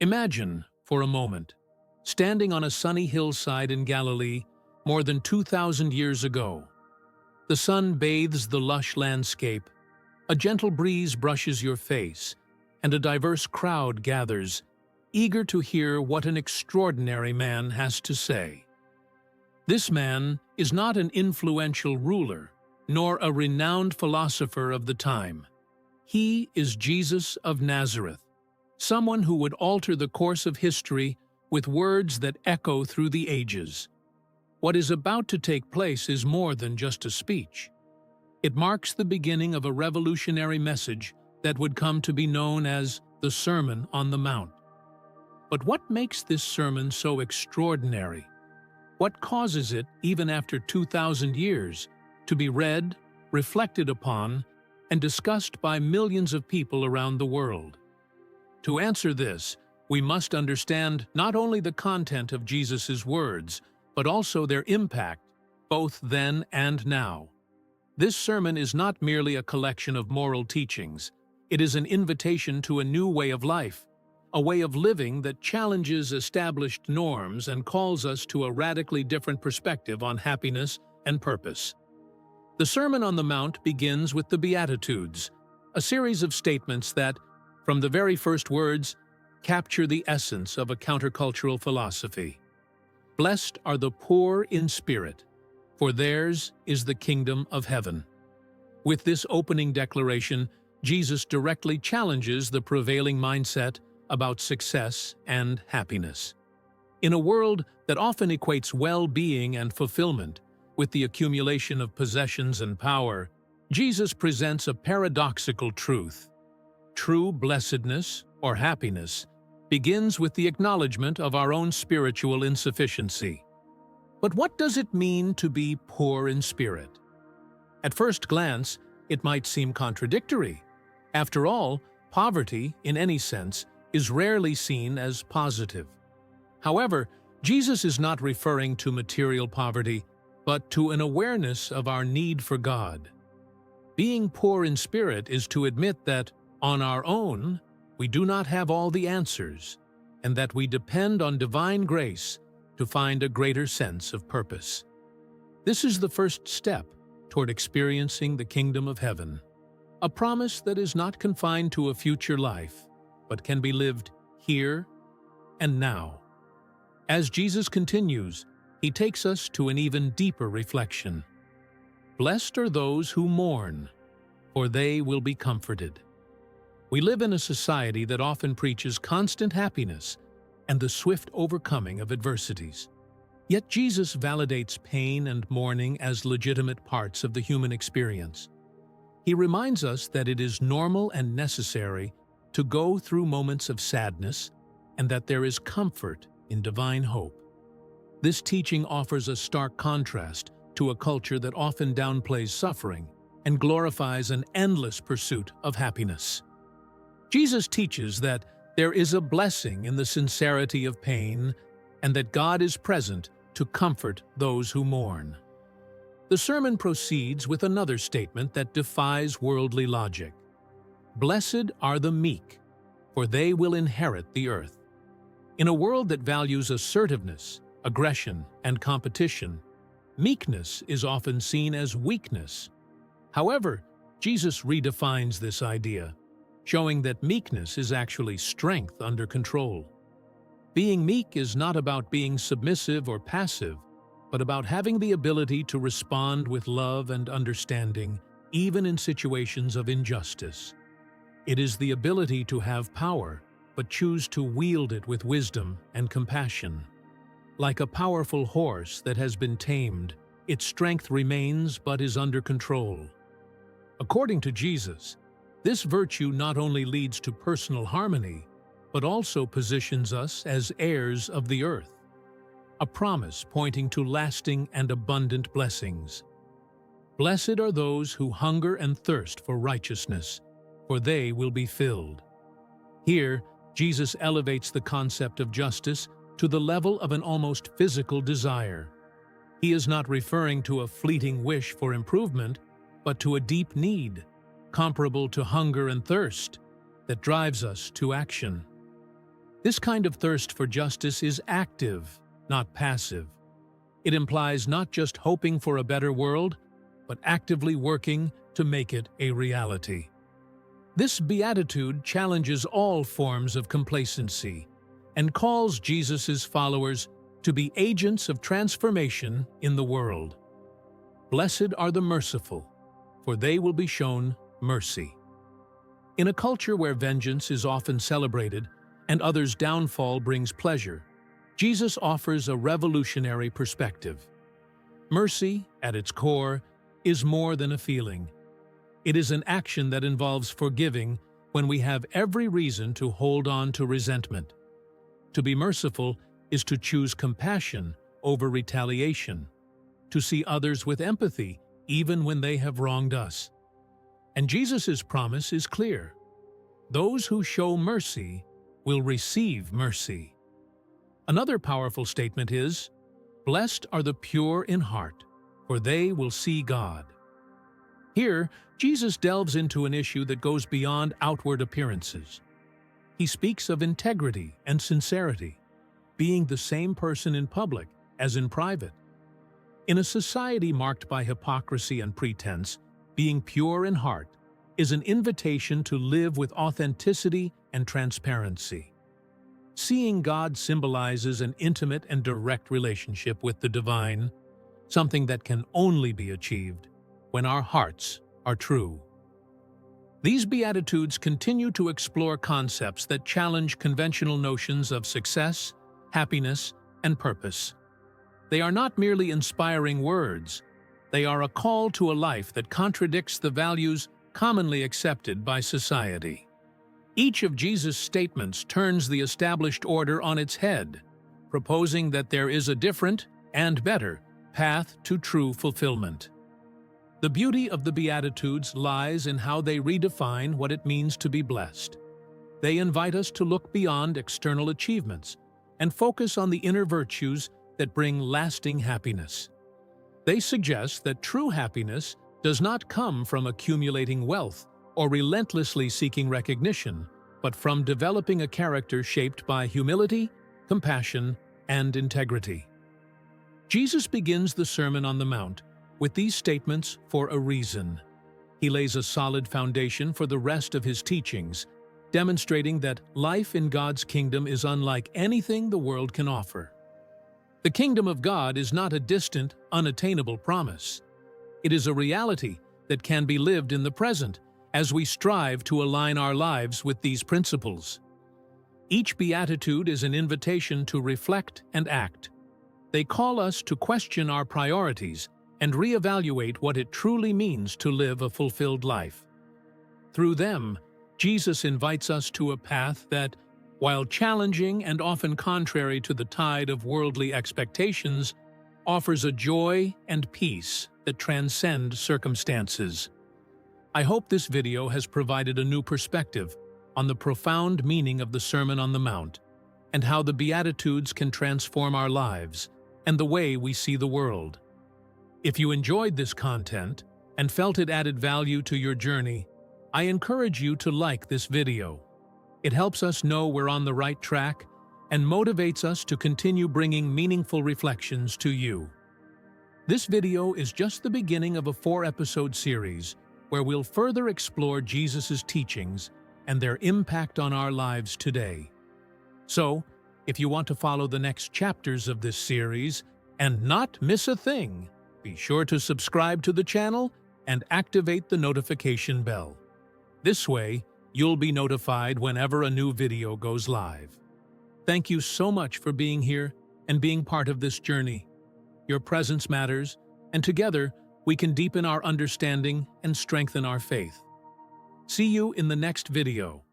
Imagine, for a moment, standing on a sunny hillside in Galilee more than 2,000 years ago. The sun bathes the lush landscape, a gentle breeze brushes your face, and a diverse crowd gathers, eager to hear what an extraordinary man has to say. This man is not an influential ruler, nor a renowned philosopher of the time. He is Jesus of Nazareth, someone who would alter the course of history with words that echo through the ages. What is about to take place is more than just a speech. It marks the beginning of a revolutionary message that would come to be known as the Sermon on the Mount. But what makes this sermon so extraordinary? What causes it, even after 2,000 years, to be read, reflected upon, and discussed by millions of people around the world? To answer this, we must understand not only the content of Jesus' words, but also their impact, both then and now. This sermon is not merely a collection of moral teachings. It is an invitation to a new way of life, a way of living that challenges established norms and calls us to a radically different perspective on happiness and purpose. The Sermon on the Mount begins with the Beatitudes, a series of statements that, from the very first words, capture the essence of a countercultural philosophy. Blessed are the poor in spirit, for theirs is the kingdom of heaven. With this opening declaration, Jesus directly challenges the prevailing mindset about success and happiness. In a world that often equates well-being and fulfillment with the accumulation of possessions and power, Jesus presents a paradoxical truth. True blessedness, or happiness, begins with the acknowledgement of our own spiritual insufficiency. But what does it mean to be poor in spirit? At first glance, it might seem contradictory. After all, poverty, in any sense, is rarely seen as positive. However, Jesus is not referring to material poverty, but to an awareness of our need for God. Being poor in spirit is to admit that, on our own, we do not have all the answers, and that we depend on divine grace to find a greater sense of purpose. This is the first step toward experiencing the kingdom of heaven, a promise that is not confined to a future life, but can be lived here and now. As Jesus continues, he takes us to an even deeper reflection. Blessed are those who mourn, for they will be comforted. We live in a society that often preaches constant happiness and the swift overcoming of adversities. Yet Jesus validates pain and mourning as legitimate parts of the human experience. He reminds us that it is normal and necessary to go through moments of sadness and that there is comfort in divine hope. This teaching offers a stark contrast to a culture that often downplays suffering and glorifies an endless pursuit of happiness. Jesus teaches that there is a blessing in the sincerity of pain and that God is present to comfort those who mourn. The sermon proceeds with another statement that defies worldly logic. Blessed are the meek, for they will inherit the earth. In a world that values assertiveness, aggression, and competition, meekness is often seen as weakness. However, Jesus redefines this idea, showing that meekness is actually strength under control. Being meek is not about being submissive or passive, but about having the ability to respond with love and understanding, even in situations of injustice. It is the ability to have power, but choose to wield it with wisdom and compassion. Like a powerful horse that has been tamed, its strength remains but is under control. According to Jesus, this virtue not only leads to personal harmony, but also positions us as heirs of the earth, a promise pointing to lasting and abundant blessings. Blessed are those who hunger and thirst for righteousness, for they will be filled. Here, Jesus elevates the concept of justice to the level of an almost physical desire. He is not referring to a fleeting wish for improvement, but to a deep need, comparable to hunger and thirst, that drives us to action. This kind of thirst for justice is active, not passive. It implies not just hoping for a better world, but actively working to make it a reality. This beatitude challenges all forms of complacency and calls Jesus' followers to be agents of transformation in the world. Blessed are the merciful, for they will be shown mercy. In a culture where vengeance is often celebrated and others' downfall brings pleasure, Jesus offers a revolutionary perspective. Mercy, at its core, is more than a feeling. It is an action that involves forgiving when we have every reason to hold on to resentment. To be merciful is to choose compassion over retaliation, to see others with empathy even when they have wronged us. And Jesus' promise is clear. Those who show mercy will receive mercy. Another powerful statement is, "Blessed are the pure in heart, for they will see God." Here, Jesus delves into an issue that goes beyond outward appearances. He speaks of integrity and sincerity, being the same person in public as in private. In a society marked by hypocrisy and pretense, being pure in heart is an invitation to live with authenticity and transparency. Seeing God symbolizes an intimate and direct relationship with the divine, something that can only be achieved when our hearts are true. These Beatitudes continue to explore concepts that challenge conventional notions of success, happiness, and purpose. They are not merely inspiring words, they are a call to a life that contradicts the values commonly accepted by society. Each of Jesus' statements turns the established order on its head, proposing that there is a different and better path to true fulfillment. The beauty of the Beatitudes lies in how they redefine what it means to be blessed. They invite us to look beyond external achievements and focus on the inner virtues that bring lasting happiness. They suggest that true happiness does not come from accumulating wealth or relentlessly seeking recognition, but from developing a character shaped by humility, compassion, and integrity. Jesus begins the Sermon on the Mount with these statements for a reason. He lays a solid foundation for the rest of his teachings, demonstrating that life in God's kingdom is unlike anything the world can offer. The kingdom of God is not a distant, unattainable promise. It is a reality that can be lived in the present as we strive to align our lives with these principles. Each beatitude is an invitation to reflect and act. They call us to question our priorities and reevaluate what it truly means to live a fulfilled life. Through them, Jesus invites us to a path that, while challenging and often contrary to the tide of worldly expectations, offers a joy and peace that transcend circumstances. I hope this video has provided a new perspective on the profound meaning of the Sermon on the Mount and how the Beatitudes can transform our lives and the way we see the world. If you enjoyed this content and felt it added value to your journey, I encourage you to like this video. It helps us know we're on the right track and motivates us to continue bringing meaningful reflections to you. This video is just the beginning of a 4-episode series where we'll further explore Jesus' teachings and their impact on our lives today. So, if you want to follow the next chapters of this series and not miss a thing, be sure to subscribe to the channel and activate the notification bell. This way, you'll be notified whenever a new video goes live. Thank you so much for being here and being part of this journey. Your presence matters, and together we can deepen our understanding and strengthen our faith. See you in the next video.